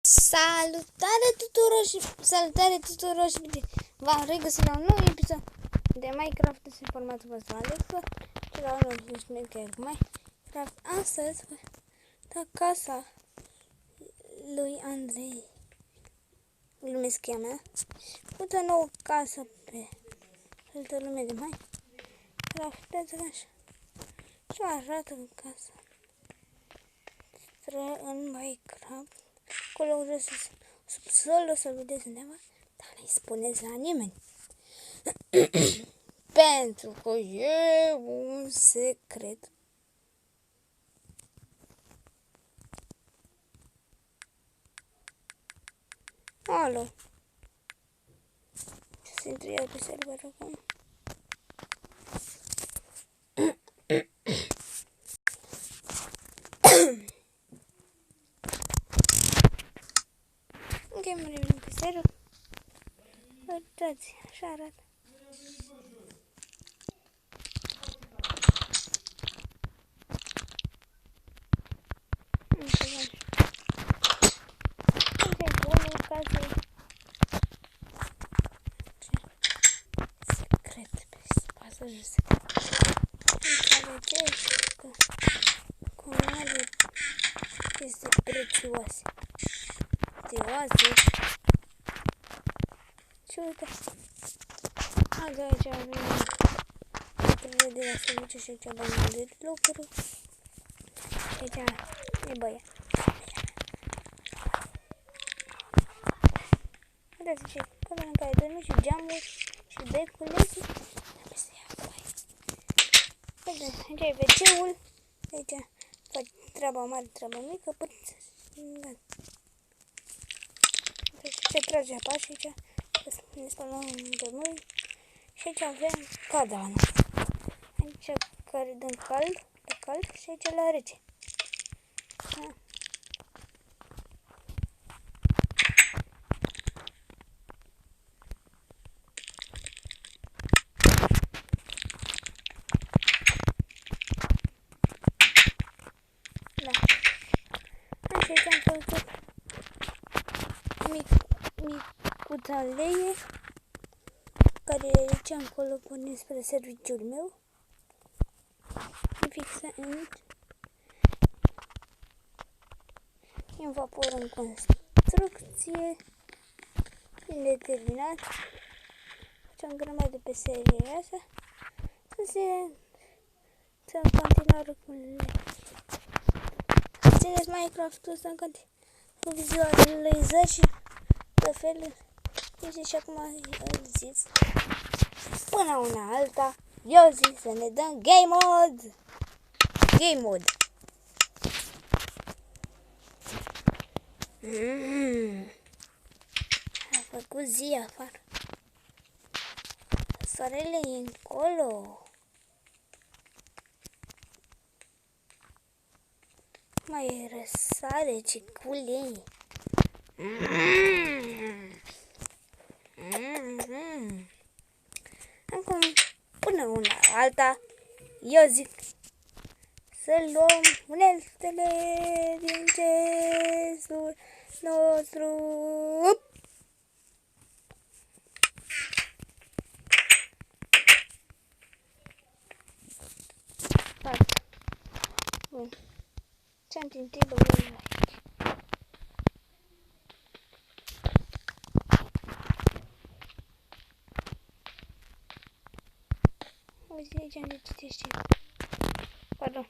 Salutare tuturor și bine v-am regăsit la un nou episod de Minecraft în formatul vostru Alex și la un nou episod cu Minecraft. Astăzi la casa lui Andrei, îl numesc cheia mea, uite o nouă casă pe altă lume de Minecraft. Și arată în casa în Minecraft. Acolo vreau să subsolul să-l vedeți undeva, dar nu-i spuneți la nimeni. Pentru că e un secret. Alo. Ce să intru eu pe server acum? Ok, mă revin pe server. Uitați, așa arată. Secret pe pasajul secret. Înțelegeți că comunale este prețioase. Și uite, de aici avem de la și aici bani de lucru. Și aici e băia. Uitați ce camera în care dormim și geamul și beculețul. Trebuie să iau băia. Uite, aici e WC-ul. Aici fac treaba mare, treaba mică, până se trage apa și aici ne spălăm de mâini. Și aici avem cadana. Aici care dăm cald și aici la rece. Da. Și aici am făcut micuța leie care e aici încolo pune spre serviciul meu. Fix aici. În vapor în construcție. Indeterminat. Facem grămadă pe seria asta. Să continuare cu țineți Minecraft-ul ăsta în continuu. Cu vizualizări și de felul. Deci și acum îl zis. Până una alta, eu zic să ne dăm game mode. Game mode. A făcut zi afară. Soarele e încolo. Mai răsare, ce culei. Acum, până una alta, eu zic să luăm uneltele din cesul nostru. Bun. Ce-am tintit băgăm aici. Uite aici ne citește. Pardon.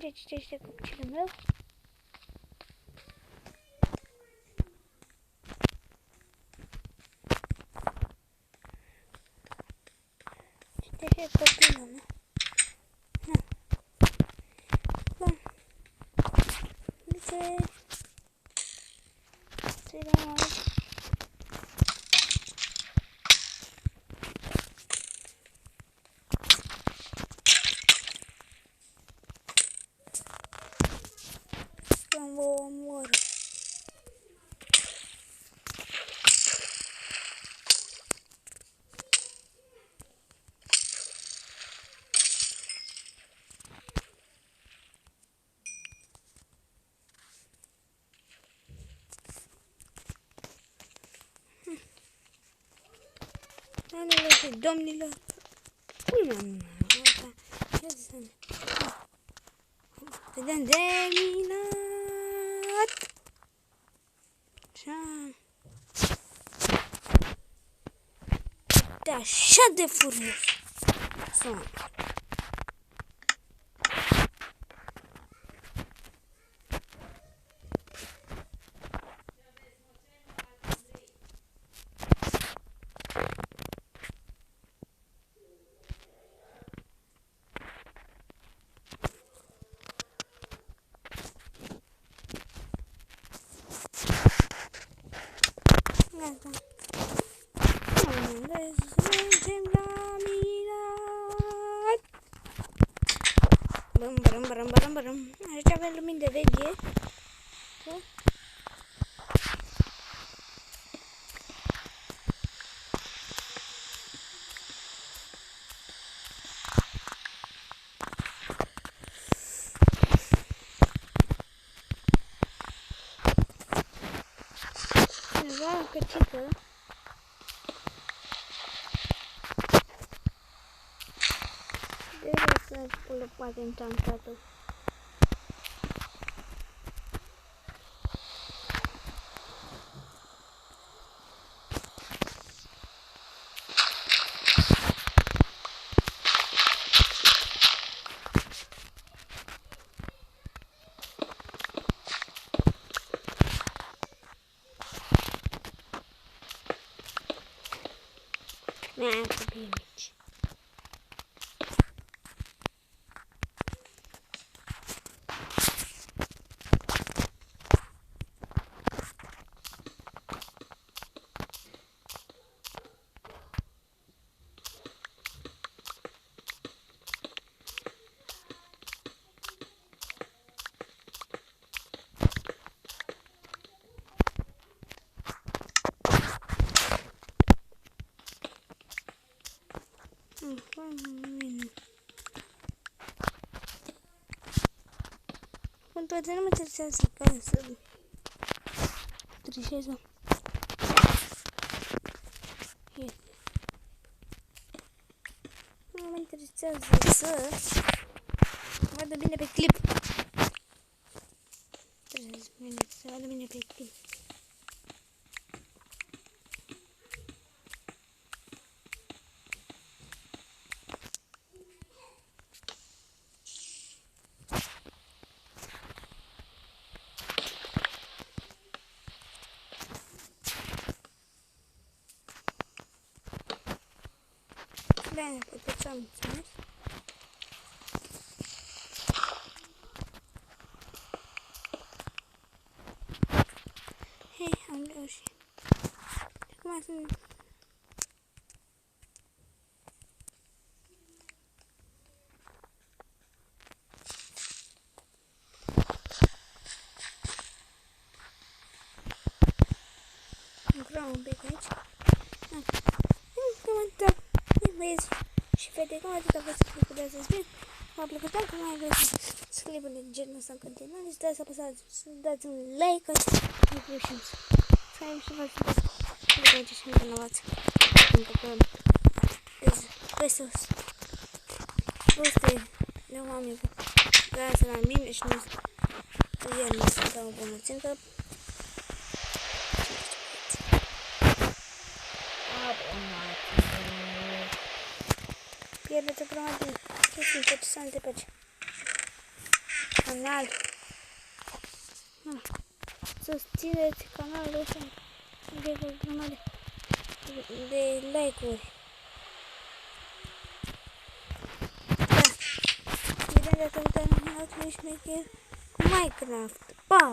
Aici citește copilul meu. Citește copilul meu. Bun. De ce? Să-i dăm aici. Vă omor. Doamnelor și domnilor, culmea nu asta. Vedem de minat. De așa de furios sunt. Gata. Mergem la minat. Băm, bărăm, bărăm, bărăm, bărăm. Aici avem lumini de veche. Cineva o căcică. Trebuie să pulă poate înceantată. Mi-aia copii mici. Poate nu mă interesează ca să trișeză. Nu mă interesează să vadă bine pe clip. Trebuie să vadă bine pe clip. Bine, pe ce am înțeles. Hei, am reușit. Acum sunt... Lucrăm un pic aici. Băieți și fete, cam atât a fost clipul de astăzi. Bine, m-a plăcut dacă mai vreți să clipul de genul ăsta în continuare, să apăsați, să dați un like, să reușim să ai și faci de aici și nu vinovați. Pentru că peste 200 de oameni vreau la mine și nu iar nu să dau o bună țintă. Pierdeți o grămadă de chestii interesante pe canal. Susțineți canalul ăsta. Aveți o grămadă de like-uri. Da. Vedem data viitoare în altul șmecher cu Minecraft. Pa!